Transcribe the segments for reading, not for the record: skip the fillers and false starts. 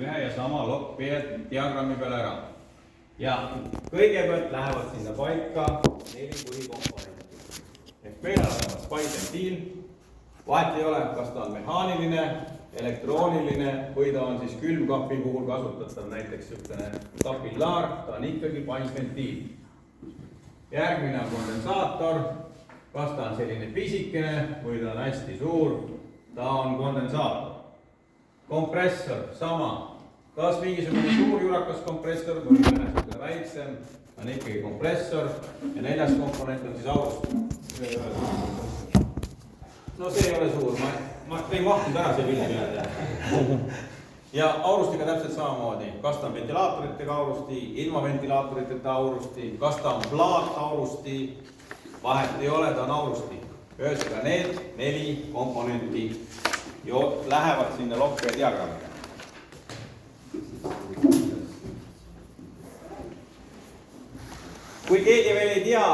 ühe ja sama lokkpee diagrammi peale ära. Ja kõigepealt lähevad sinna paika 4 põhikomponenti. Ehk meil on olemas paisventiil, vahet ei ole, kas ta on mehaaniline, elektrooniline või ta on siis külmkapi puhul kasutatav näiteks niisugune kapillaar, ta on ikkagi paisventiil. Järgmine on kondensaator, kas ta on selline pisikene või ta on hästi suur, ta on kondensaator. Kompressor, sama, kas mingisugune suur jurakas kompressor või niisugune väiksem, on ikkagi kompressor ja 4. komponent on siis aurustik. No see ei ole suur, ma ei mahtunud ära see pildi peale. Ja aurustiga täpselt samamoodi, kas ta on ventilaatoritega aurusti, ilma ventilaatoriteta aurusti, kas ta on plaataurusti, vahet ei ole, ta on aurusti. Ühesõnaga need 4 komponenti lähevad sinna lokkpee diagrammile. Kui keegi veel ei tea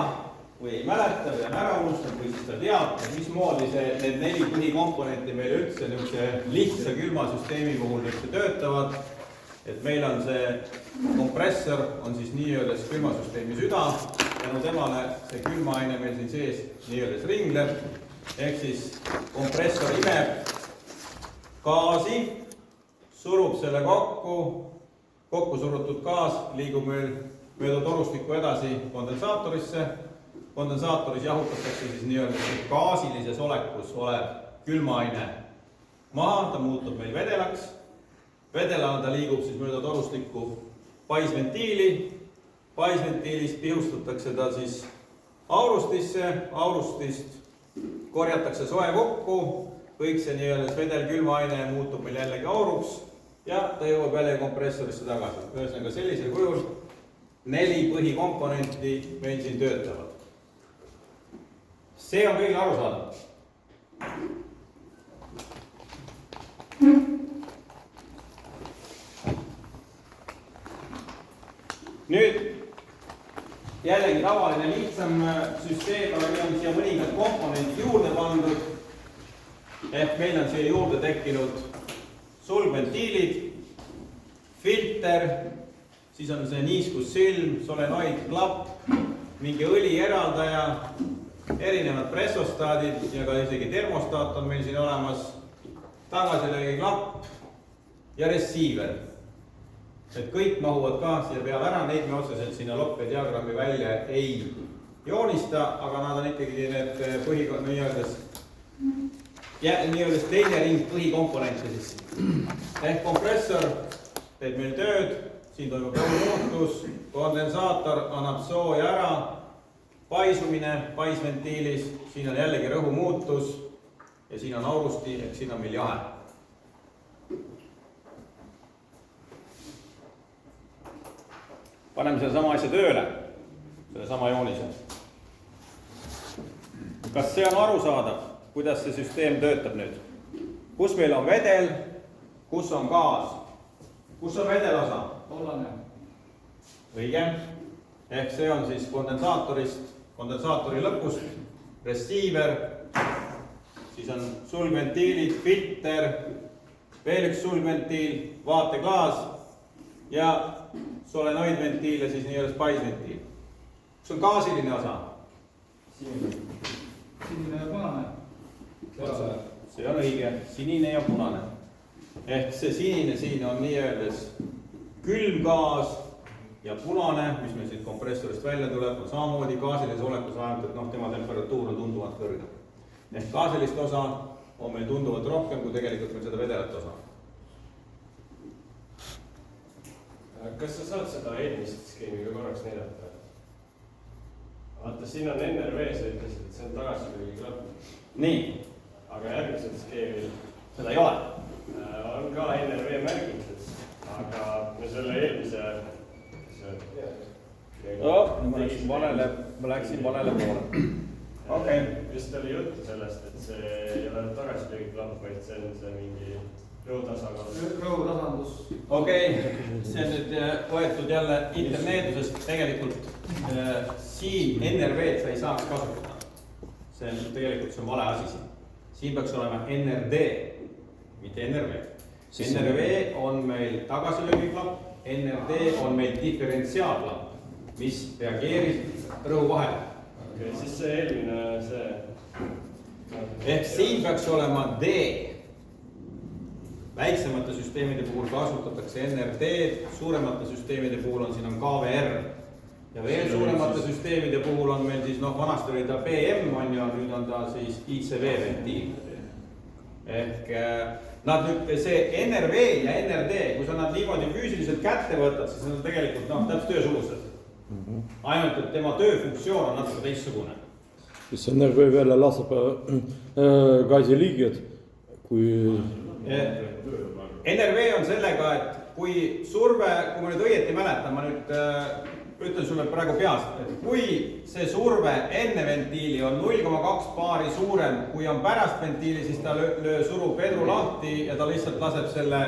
või ei mäleta või on ära unustanud või siis ta teab, mismoodi need 4 põhikomponenti meil üldse niisuguse lihtsa külmasüsteemi puhul üldse töötavad, et meil on see kompressor on siis nii-öelda külmasüsteemi süda, tänu temale see külmaaine meil siin sees nii-öelda ringleb, ehk siis kompressor imeb gaasi, surub selle kokku surutud gaas liigub meil mööda torustikku edasi kondensaatorisse. Kondensaatoris jahutatakse siis nii-öelda gaasilises olekus olev külmaaine maha, ta muutub meil vedelaks. Vedelana ta liigub siis mööda torustikku paisventiili. Paisventiilist pihustatakse ta siis aurustisse, aurustist korjatakse soe kokku, kõik see nii-öelda vedel külmaaine muutub meil jällegi auruks ja ta jõuab jälle kompressorisse tagasi. Ühesõnaga sellisel kujul 4 põhikomponenti meil siin töötavad. See on kõigile arusaadav. Nüüd jällegi tavaline lihtsam süsteem, aga meil on siia mõningad komponendid juurde pandud. Ehk meil on siia juurde tekkinud sulgventiilid, filter, siis on see niiskussülm, solenoid, klapp, mingi õli eraldaja, erinevad pressostaadid ja ka isegi termostaat on meil siin olemas, tagasilöögi klapp ja receiver. Et kõik mahuvad ka siia peale ära, neid me otseselt sinna lokkpee diagrammi välja ei joonista, aga nad on ikkagi need nii-öelda teine ring põhikomponente siis. Ehk kompressor teeb meil tööd, siin toimub rõhumuutus, kondensaator annab sooja ära, paisumine paisventiilis, siin on jällegi rõhumuutus ja siin on aurusti, ehk siin on meil jahe. Paneme selle sama asja tööle, selle sama joonise. Kas see on arusaadav, kuidas see süsteem töötab nüüd? Kus meil on vedel, kus on gaas? Kus on vedel osa? Tollane. Õige. Ehk see on siis kondensaatori lõpust, receiver, siis on sulgventiilid, filter, veel üks sulgventiil, vaateklaas ja solenoidventiil ja siis nii-öelda paisventiil. Kus on gaasiline osa? Sinine ja punane. See on õige, sinine ja punane. Ehk see sinine siin on nii-öeldes külmgaas ja punane, mis meil siit kompressorist välja tuleb, on samamoodi gaasilises olekus ainult, et tema temperatuur on tunduvalt kõrgem. Ehk gaasilist osa on meil tunduvalt rohkem, kui tegelikult meil seda vedelat osa. Kas sa saad seda eelmist skeemi ka korraks näidata? Vaata, siin on NRV, sa ütlesid, et see on tagasilöögi klapp. Nii. Aga järgmised skeemil seda ei ole. On ka NRV märgitud, aga me selle eelmise ma läksin valele poole. Okay. Vist oli juttu sellest, et see ei ole tagasilöögi klapp, vaid see on see mingi rõhutasandus. Okei, see on nüüd võetud jälle interneedusest, tegelikult siin NRV-d sa ei saaks kasutada. See on vale asi siin. Siin peaks olema NRD, mitte NRV. NRV on meil tagasilöögiklapp, NRD on meil diferentsiaalklapp, mis reageerib rõhu vahele. Okay, siis see eelmine, see... Ehk siin peaks olema D. Väiksemate süsteemide puhul kasutatakse NRD, suuremate süsteemide puhul on siin KVR. Ja veel suuremate süsteemide puhul on meil siis, vanasti oli ta PM on ja nüüd on ta siis ICV ventiil. Ehk see NRV ja NRD, kui sa nad niimoodi füüsiliselt kätte võtad, siis nad on tegelikult täpselt töösugused. Ainult, et tema tööfunktsioon on natuke teistsugune. Siis NRV välja laseb gaasiliigid, kui... NRV on sellega, et kui surve, kui ma nüüd õieti mäletan, ma nüüd ütlen sulle praegu peast, et kui see surve enne ventiili on 0,2 baari suurem, kui on pärast ventiili, siis ta surub vedru lahti ja ta lihtsalt laseb selle,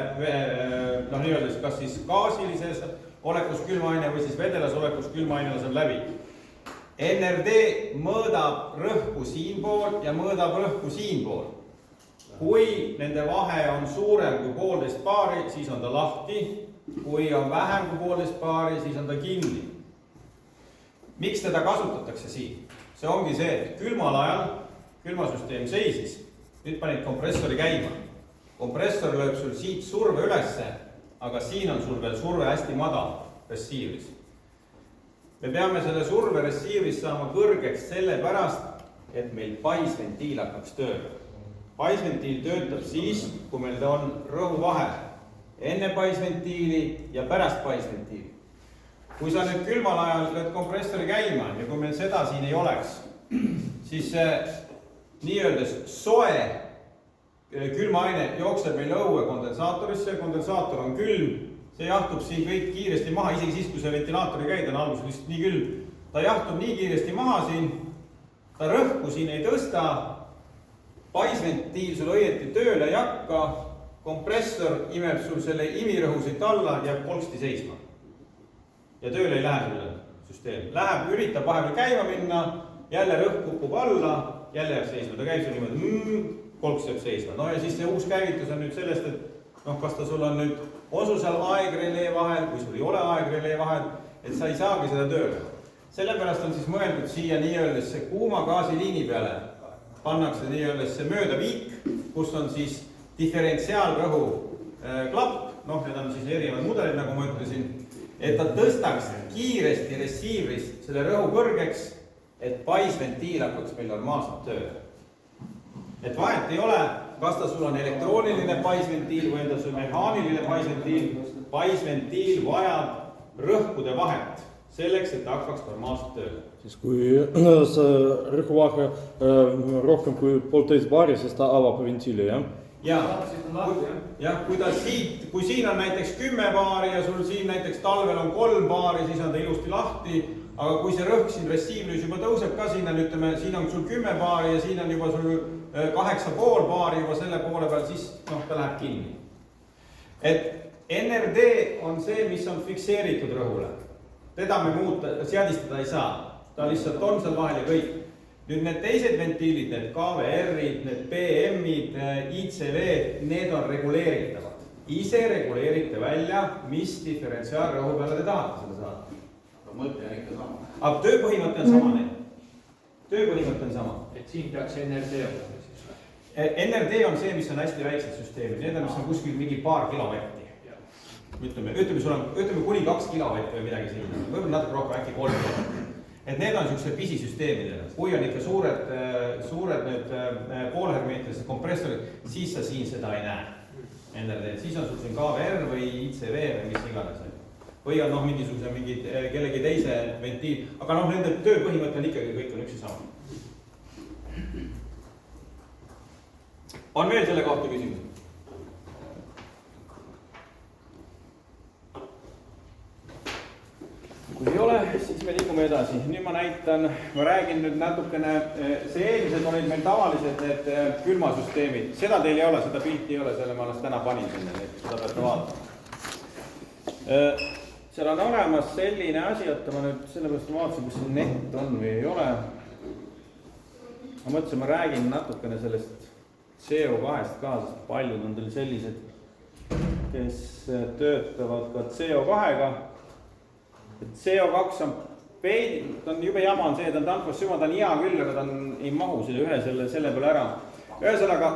nii-öeldes kas siis gaasilises olekus külmaine või siis vedelas olekus külmaine laseb läbi. NRD mõõdab rõhku siinpool ja mõõdab rõhku siinpool. Kui nende vahe on suurem kui 1,5 baari, siis on ta lahti. Kui on vähem kui 1,5 baari, siis on ta kinni. Miks teda kasutatakse siin? See ongi see, et külmal ajal külmasüsteem seisis. Nüüd panid kompressori käima. Kompressor lööb sul siit surve ülesse, aga siin on sul veel surve hästi madal ressiivris. Me peame selle surve ressiivris saama kõrgeks sellepärast, et meil paisventiil hakkaks tööle. Paisventiil töötab siis, kui meil on rõhuvahe enne paisventiili ja pärast paisventiili. Kui sa nüüd külmal ajal lööd kompressori käima ja kui meil seda siin ei oleks, siis nii-öeldes soe külmaaine jookseb meil õue kondensaatorisse, kondensaator on külm, see jahtub siin kõik kiiresti maha, isegi siis, kui see ventilaatori käid on alguses lihtsalt nii külm. Ta jahtub nii kiiresti maha siin, ta rõhku siin ei tõsta, paisventiil sul õieti tööle ei hakka, kompressor imeb sul selle imirõhu siit alla ja polksti seisma. Ja tööle ei lähe selle süsteem. Läheb, üritab vahepeal käima minna, jälle rõhk kukub alla, jälle jääb seisma. Ta käib sul niimoodi, kolks jääb seisma. No ja siis see uus käivitus on nüüd sellest, et kas ta sul on nüüd, on sul seal aegrelee vahel, kui sul ei ole aegrelee vahel, et sa ei saagi seda tööle. Sellepärast on siis mõeldud siia nii-öeldes see kuuma gaasiliini peale. Pannakse nii-öeldes see möödaviik, kus on siis diferentsiaalrõhu klapp, need on siis erinevad mudelid, nagu ma ütlesin, et ta tõstaks kiiresti ressiivris selle rõhu kõrgeks, et paisventiil hakkaks meil normaalselt tööle. Et vahet ei ole, kas ta sul on elektrooniline paisventiil või on ta sul mehaaniline paisventiil. Paisventiil vajab rõhkude vahet selleks, et ta hakkaks normaalselt tööle. Siis kui see rõhuvahe rohkem kui 1,5 baari, siis ta avab ventiili, jah? Ja kui ta siit, kui siin on näiteks 10 baari ja sul siin näiteks talvel on 3 baari, siis on ta ilusti lahti, aga kui see rõhk siin ressiivris juba tõuseb ka siin on sul 10 baari ja siin on juba sul 8,5 baari juba selle poole peal, siis ta läheb kinni. Et NRD on see, mis on fikseeritud rõhule. Teda me muuta, seadistada ei saa. Ta lihtsalt on seal vahel ja kõik. Nüüd need teised ventiilid, need KVR-id, need PM-id, ICV-d, need on reguleeritavad. Ise reguleerite välja, mis diferentsiaalrõhu peale te tahate seda saada. Aga mõte on ikka sama. Aga tööpõhimõte on sama neil. Tööpõhimõte on sama. Et siin peaks NRD olema siis. NRD on see, mis on hästi väiksed süsteemid. Need on, mis on kuskil mingi paar kilovatti. Ütleme kuni 2 kilovatti või midagi siin. Võib-olla natuke rohkem, äkki 3 kilovatti. Et need on niisugused pisisüsteemidele. Kui on ikka suured need poolhermeetrised kompressorid, siis sa siin seda ei näe. NRD. Siis on sul siin KVR või ICV või mis iganes. Või on mingisuguse kellegi teise ventiil. Aga nende tööpõhimõte on ikkagi kõik on üks ja sama. On veel selle kohta küsimus? Kui ei ole, siis me liigume edasi. Nüüd ma räägin nüüd natukene, see eelmised olid meil tavalised need külmasüsteemid. Seda teil ei ole, seda pilti ei ole, selle ma alles täna panin sinna, seda peate vaatama. Seal on olemas selline asi, et ma nüüd sellepärast vaatasin, kus see net on või ei ole. Ma mõtlesin, ma räägin natukene sellest CO2-st ka, sest paljud on teil sellised kes töötavad ka CO2-ga. Et CO2 on veidi, ta on jube jama on see, ta on tankvas süma, ta on hea küll, aga ta ei mahu selle peale ära. Ühesõnaga,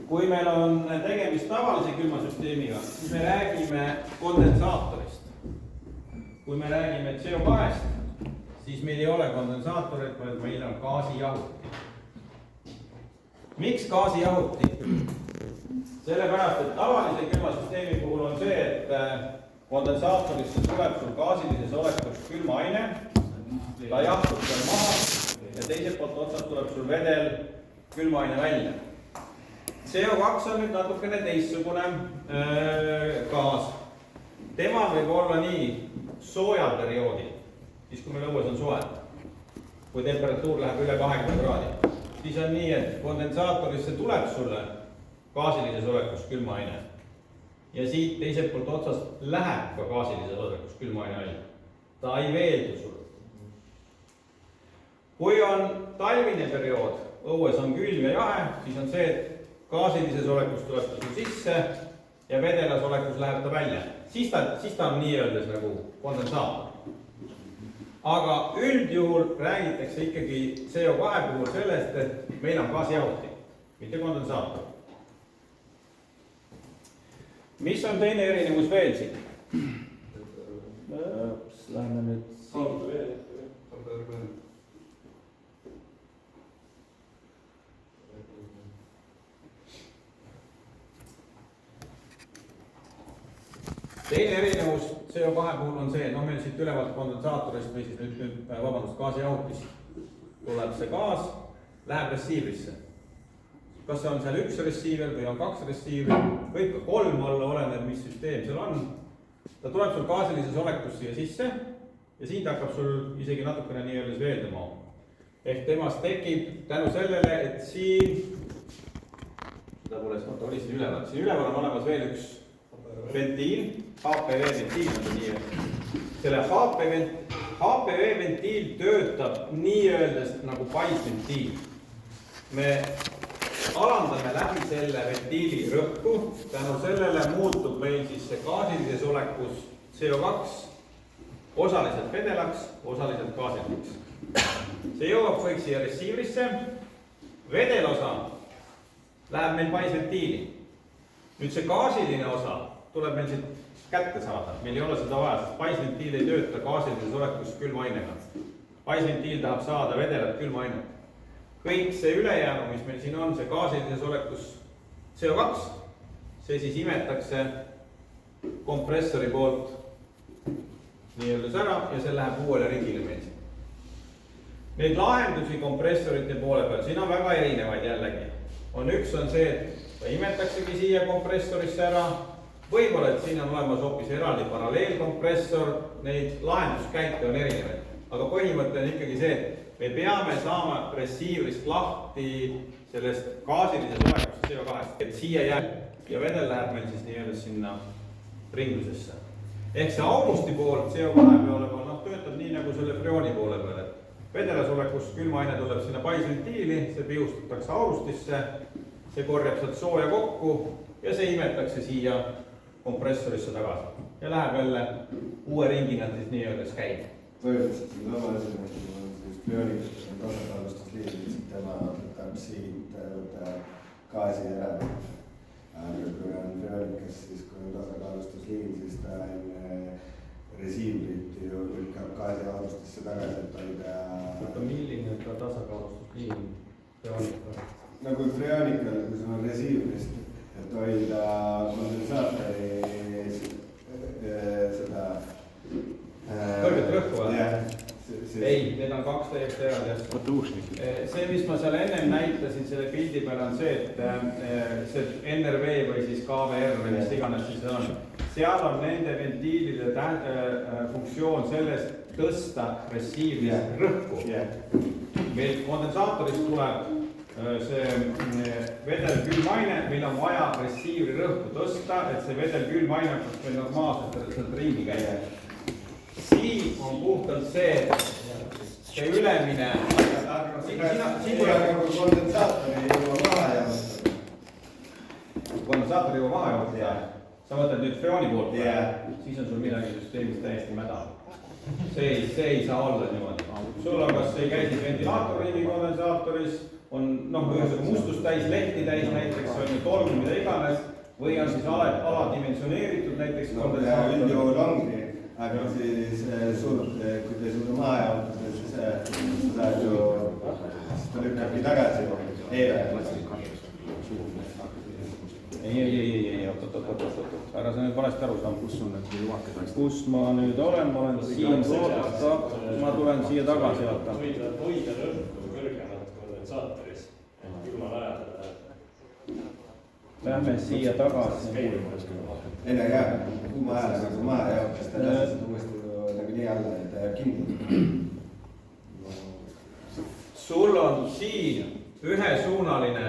kui meil on tegemist tavalise külmasüsteemiga, siis me räägime kondensaatorist. Kui me räägime CO2-st, siis meil ei ole kondensaatorit, vaid meil on gaasijahuti. Miks gaasijahuti? Sellepärast, et tavalise külmasüsteemi puhul on see, et kondensaatorisse tuleb sul gaasilises olekus külmaine, ta jahtub seal maha ja teiselt poolt otsast tuleb sul vedel külmaine välja. CO2 on nüüd natukene teistsugune gaas. Tema võib olla nii soojal perioodil, siis kui meil õues on soe, kui temperatuur läheb üle 20 kraadi, siis on nii, et kondensaatorisse tuleb sulle gaasilises olekus külmaine ja siit teiselt poolt otsast läheb ka gaasilises olekus külmaine välja. Ta ei veeldu sulle. Kui on talvine periood, õues on külm ja jahe, siis on see, et gaasilises olekus tuleb ta sul sisse ja vedelas olekus läheb ta välja. Siis ta on nii-öeldes nagu kondensaator. Aga üldjuhul räägitakse ikkagi CO2 puhul sellest, et meil on gaasijahuti, mitte kondensaator. Mis on teine erinevus veel siin? Läheme nüüd siin. Teine erinevus CO2 puhul on see, meil siit ülevalt kondensaatorist või siis nüüd gaasijahutist tuleb see gaas, läheb resiivrisse. Kas see on seal üks resiiver või on kaks resiiver, võib ka 3 olla, oleneb, mis süsteem seal on. Ta tuleb sul gaasilises olekus siia sisse ja siin ta hakkab sul isegi natukene nii-öelda veeldama. Ehk temast tekib tänu sellele, et siin, seda pole oli siin üleval on olemas veel üks ventiil, HPV ventiil on see nii. Selle HPV ventiil töötab nii-öeldes nagu paisventiil. Me alandame läbi selle ventiili rõhku, tänu sellele muutub meil siis see gaasilises olekus CO2 osaliselt vedelaks, osaliselt gaasiliks. See jõuab kõik siia resiivrisse, vedelosa läheb meil paisventiili. Nüüd see gaasiline osa tuleb meil siit kätte saada, meil ei ole seda vaja, sest paisventiil ei tööta gaasilises olekus külmainega. Paisventiil tahab saada vedelat külmainet. Kõik see ülejäänu, mis meil siin on, see gaasilises olekus CO2, see siis imetakse kompressori poolt nii-öelda ära ja see läheb uuele ringile meil siin. Neid lahendusi kompressorite poole peal, siin on väga erinevaid jällegi. Üks on see, et ta imetaksegi siia kompressorisse ära, võib-olla, et siin on olemas hoopis eraldi paralleelkompressor, neid lahenduskäite on erinevaid. Aga põhimõte on ikkagi see, et me peame saama resiivrist lahti sellest gaasilises olekust CO2-st, et siia jääb ja vedel läheb meil siis nii-öelda sinna ringlusesse. Ehk see aurusti pool CO2 peale töötab nii nagu selle freoni poole peale. Vedelas olekus külmaine tuleb sinna paisventiili, see piustatakse aurustisse, see korjab sealt sooja kokku ja see imetakse siia kompressorisse tagasi. Ja läheb jälle uue ringina siis nii-öeldes käib. Põhimõtteliselt see sama asi, et freonikas on tasakaalustusliivis, tema võtab siit gaasi ära. Aga kui on freonikas, siis kui on tasakaalustusliiv, siis ta on resiivrit ju lükkab gaasi aurustisse tagasi, et hoida. Võtta milline ka tasakaalustusliiv freonika? Nagu freonikal, kui sul on resiivrist, et hoida kondensaatori seda kõrget rõhku või? Ei, need on kaks täiesti eraldi asja. See, mis ma seal ennem näitasin selle pildi peal on see, et see NRV või siis KVR või mis iganes siis on. Seal on nende ventiilide funktsioon sellest tõsta resiivist rõhku. Meil kondensaatorist tuleb see vedel külmaine, meil on vaja resiivri rõhku tõsta, et see vedel külmaine hakkaks meil normaalselt sealt ringi käia. Siin on puhtalt see ülemine. Siin tuleb kondensaatori juba maha jaotada. kondensaator juba maha joonud ja sa võtad nüüd freoni poolt siis on sul midagi süsteemis täiesti mäda. See ei saa olla niimoodi. Sul on kas ei käi siis ventilaatorringi kondensaatoris, on ühesõnaga mustus täis, lehti täis näiteks, on ju tolm, mida iganes, või on siis aladimensioneeritud näiteks kondensaator. Üldjuhul ongi, aga siis kui te suuda maha jaotada, siis sa saad ju, siis ta lükkabki tagasi ei, oot, ära sa nüüd valesti aru saanud, kus ma nüüd olen, ma olen siin soodasta, ma tulen siia tagasi vaata. Hoida rõhku kõrgemat kondensaatoris, külmal ajal. Lähme siia tagasi. Enne ka, kuuma ajal, aga maha jaotas, ta laseb uuesti nagu nii alla, et ta jääb kinni. Sul on siin ühesuunaline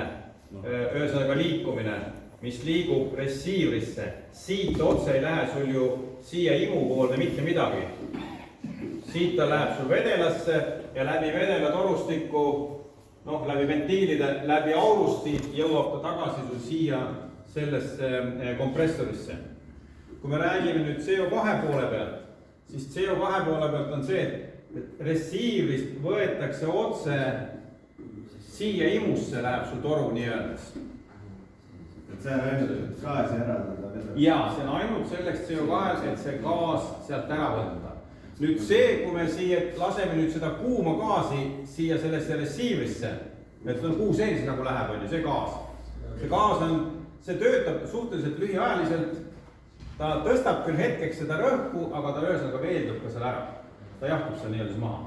ühesõnaga liikumine, mis liigub receiverisse. Siit otse ei lähe sul ju siia imu poolde mitte midagi. Siit ta läheb sul vedelasse ja läbi vedela torustikku, läbi ventiilide, läbi aurusti jõuab ta tagasi sul siia sellesse kompressorisse. Kui me räägime nüüd CO2 poole pealt, siis CO2 poole pealt on see, et receiverist võetakse otse siia imusse läheb sul toru nii öeldes. See on ainult gaasi eraldada. Jaa, see on ainult selleks CO2, et see gaas sealt ära võtta. Nüüd see, kui me siia laseme nüüd seda kuuma gaasi siia sellesse receiverisse, et kuu sees nagu läheb, on ju, see gaas. See gaas see töötab suhteliselt lühiajaliselt, ta tõstab küll hetkeks seda rõhku, aga ta ühesõnaga veeldub ka seal ära. Ta jahtub seal nii-öelda maha.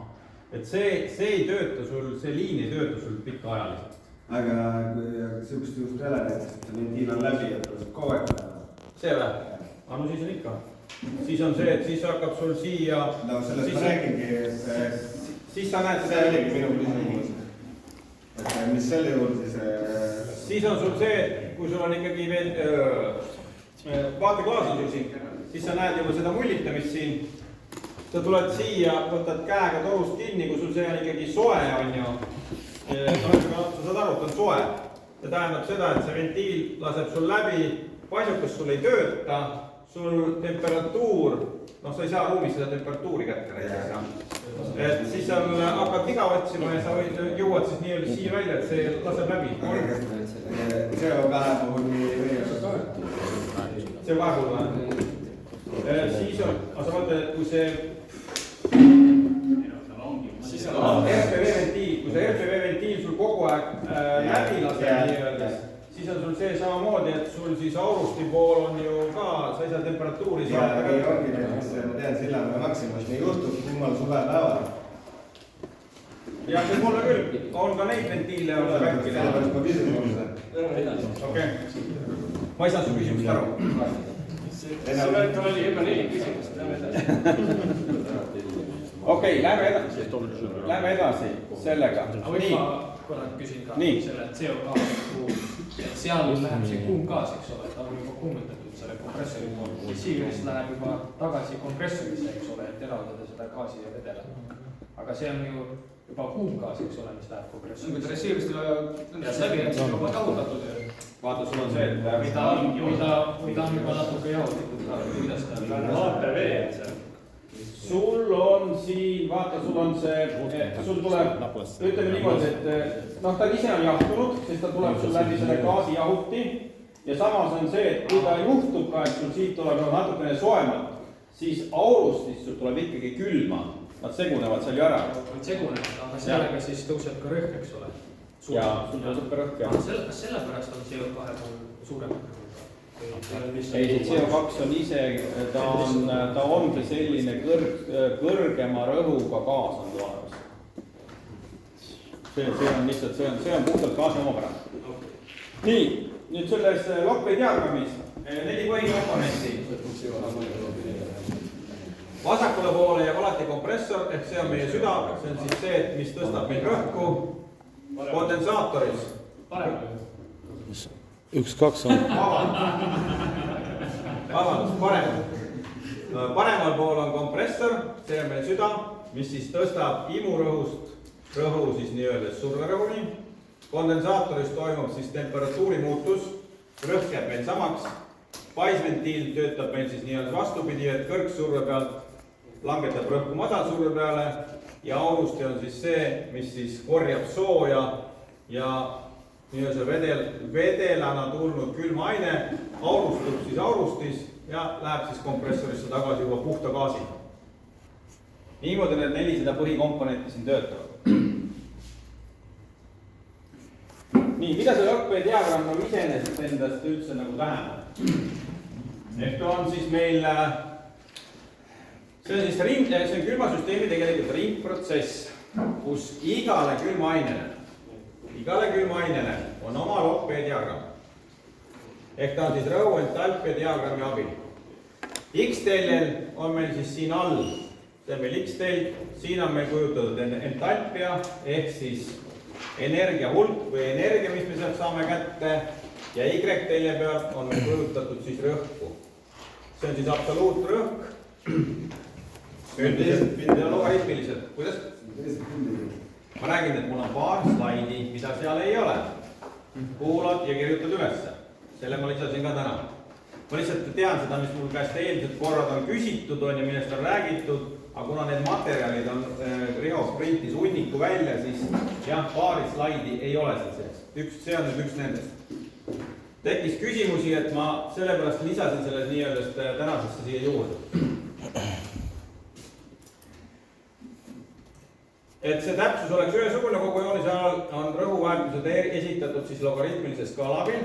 Et see ei tööta sul, see liin ei tööta sul pikkaajaliselt. Aga sihukest just ei ole näiteks, et ventiil on läbi, et tuleb kogu aeg läheb. See või? No siis on ikka. Siis on see, et siis hakkab sul siia... No sellest ma räägingi, siis sa näed see oligi minu küsimus. Et mis selle juurde siis... Siis on sul see, et kui sul on ikkagi veel vaateklaas on sul siin, siis sa näed juba seda mullitamist siin. Sa tuled siia, võtad käega torust kinni, kui sul see on ikkagi soe, on ju. Sa saad aru, et on soe. See tähendab seda, et see ventiil laseb sul läbi, paisukas sul ei tööta, sul temperatuur, sa ei saa ruumis seda temperatuuri kätte näiteks. Et siis hakkad viga otsima ja sa jõuad siis nii-öelda siia välja, et see laseb läbi. CO2 puhul nii või? CO2 puhul või? Siis on, aga sa mõtled, et kui see RPV ventiil, kui see RPV ventiil sul kogu aeg läbi laseb nii-öelda, siis on sul see samamoodi, et sul siis aurusti pool on ju ka, sa ei saa temperatuuri saada. Ja ongi näiteks, ma tean, Sillamäe Maximus nii juhtub kummal suvepäeval. Ja mulle küll, on ka neid ventiile on väikile. Sellepärast ma küsin seda. Okei. Ma ei saa su küsimust aru. Tal oli juba 4 küsimust, lähme edasi. Okei, lähme edasi sellega. Aga või ma korra küsin ka selle CO2 puhul, et seal läheb see kuum gaas, eks ole, ta on juba kuumutatud selle kompressori pool. Receiverist läheb juba tagasi kompressorisse, eks ole, et elavdada seda gaasi ja vedela. Aga see on ju juba kuum gaas, eks ole, mis läheb kompressorisse. Kui ta receiverist läbi, et see on juba jahutatud. Vaata, sul on see, et mida on juba natuke jahutatud, kuidas ta on. APV on see. Sul on siin, vaata, sul on see, sul tuleb, ütleme niimoodi, et ta ise on jahtunud, sest ta tuleb sul läbi selle gaasi jahuti. Ja samas on see, et kui ta juhtub ka, et sul siit tuleb natukene soemat, siis aurustist sul tuleb ikkagi külma. Nad segunevad seal ju ära. Nad segunevad, aga sellega siis tõuseb ka rõhk, eks ole. Jaa, sul tõuseb ka rõhk, jah. Kas sellepärast on CO2 suuremat rõhk? Ei, see CO2 on ise, ta ongi selline kõrgema rõhuga gaas on tulemas. See on lihtsalt, see on puhtalt gaasi omapära. Nii, nüüd selles Lockbay diagrammis 4 põhikomponenti. Vasakule poole jääb alati kompressor, ehk see on meie süda, see on siis see, mis tõstab meil rõhku kondensaatoris. Üks, kaks on. Vabandust, paremal pool on kompressor, see on meil süda, mis siis tõstab imurõhust rõhu siis nii-öelda surverõhuni. Kondensaatoris toimub siis temperatuuri muutus. rõhk jääb meil samaks. Paisventiil töötab meil siis nii-öelda vastupidi, et kõrgsurve pealt langetab rõhku madalsurve peale ja auruste on siis see, mis siis korjab sooja ja nii-öelda vedelana tulnud külma aine aurustub siis aurustis ja läheb siis kompressorisse tagasi juba puhta gaasina. Niimoodi need 400 põhikomponenti siin töötavad. Nii, mida see LOCK-P diagramm on iseenesest endast üldse nagu tähendab? Ehk ta on siis meil, see on siis see on külmasüsteemi tegelikult ringprotsess, kus igale külmaainele on oma LOCK-P diagramm. Ehk ta on siis rõhuentalpia diagrammi abil. X-teljel on meil siis siin all, see on meil X-telg, siin on meil kujutatud entalpia ehk siis energia hulk või energia, mis me sealt saame kätte ja Y-telje pealt on meil kujutatud siis rõhku. See on siis absoluutrõhk. Logaritmiliselt. Kuidas? Ma räägin, et mul on paar slaidi, mida seal ei ole. Kuulad ja kirjutad ülesse. Selle ma lisasin ka täna. Ma lihtsalt tean seda, mis mul käest eelmised korrad on küsitud ja millest on räägitud, aga kuna need materjalid on Riho printis hunniku välja, siis jah, paari slaidi ei ole seal sees. See on nüüd üks nendest. Tekkis küsimusi, et ma sellepärast lisasin selle nii-öeldest tänasesse siia juurde. Et see täpsus oleks ühesugune, kogu joonise ajal on rõhuväärtused esitatud siis logaritmilise skaala abil.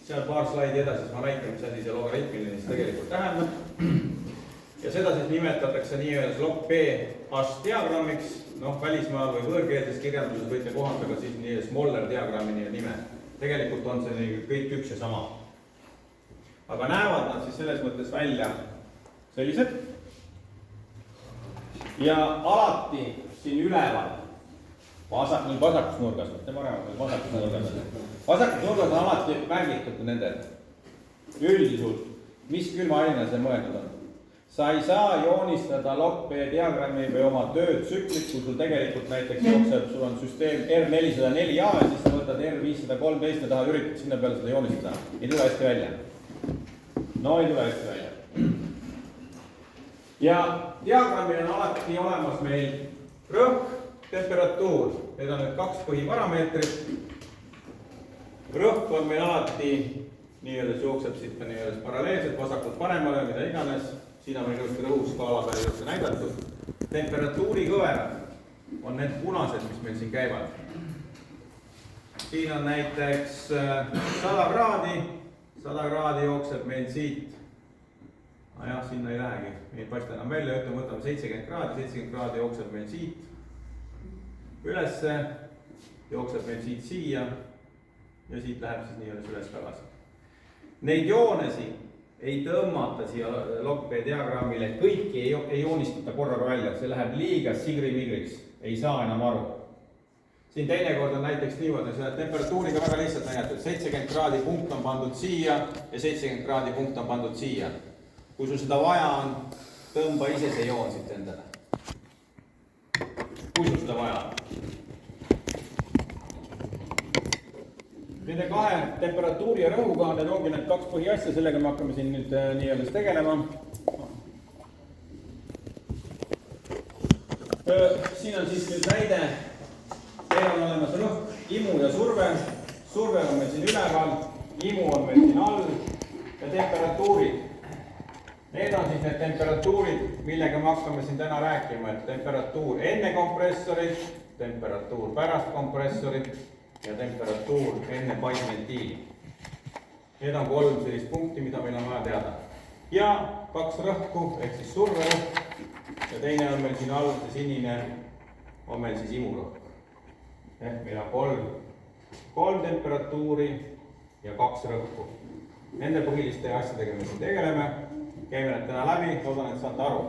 Seal paar slaidi edasi, siis ma näitan, mis asi see logaritmiline siis tegelikult tähendab. Ja seda siis nimetatakse nii-öelda LOCK-P hash diagrammiks. Noh, välismaal või võõrkeelses kirjanduses võite kohandada siis nii-öelda Smoller diagrammini nime. Tegelikult on see kõik üks ja sama. Aga näevad nad siis selles mõttes välja sellised. Ja alati siin üleval, vasakus nurgas, vasakus nurgas on alati märgitud nendel üldisult, mis külmaainena see mõeldud on. Sa ei saa joonistada LOCK-P diagrammi või oma töötsüklit, kui sul tegelikult näiteks jookseb, sul on süsteem R404A ja siis sa võtad R513 ja tahad üritada sinna peale seda joonistada. Ei tule hästi välja. No ei tule hästi välja. Ja diagrammil on alati olemas meil rõhk, temperatuur. Need on need kaks põhiparameetrit. Rõhk on meil alati nii-öelda jookseb siit nii-öelda paralleelselt, vasakult paremale, mida iganes. Siin on meil just rõhuskaala peale just näidatud. Temperatuuri kõverad on need punased, mis meil siin käivad. Siin on näiteks 100 kraadi. 100 kraadi jookseb meil siit. Jah, sinna ei lähegi. Ei paista enam välja. Võtame 70 kraadi. 70 kraadi jookseb meil siit ülesse. Jookseb meil siit siia. Ja siit läheb siis nii-öelda üles tagasi. Neid joonesi ei tõmmata siia LOCK-P diagrammile, kõiki ei joonistata korraga välja, see läheb liiga sigri-migriks, ei saa enam aru. Siin teinekord on näiteks niimoodi, see temperatuuriga väga lihtsalt näidatud, 70 kraadi punkt on pandud siia ja 70 kraadi punkt on pandud siia. Kui sul seda vaja on, tõmba ise see joon siit endale. Kui sul seda vaja on. Nende kahe temperatuuri ja rõhuga, need ongi need kaks põhiasja, sellega me hakkame siin nüüd nii-öelda tegelema. Siin on siis nüüd näide, meil on olemas rõhk, imu ja surve. Surve on meil siin üleval, imu on meil siin all ja temperatuurid. Need on siis need temperatuurid, millega me hakkame siin täna rääkima, et temperatuur enne kompressorit, temperatuur pärast kompressorit ja temperatuur enne paisventiili. Need on 3 sellist punkti, mida meil on vaja teada. Ja 2 rõhku, ehk siis surverõhk. Ja teine on meil siin all, see sinine, on meil siis imurõhk. Ehk meil on 3 temperatuuri ja 2 rõhku. Nende põhiliste asjadega me siin tegeleme. Käime need täna läbi, loodan, et saate aru.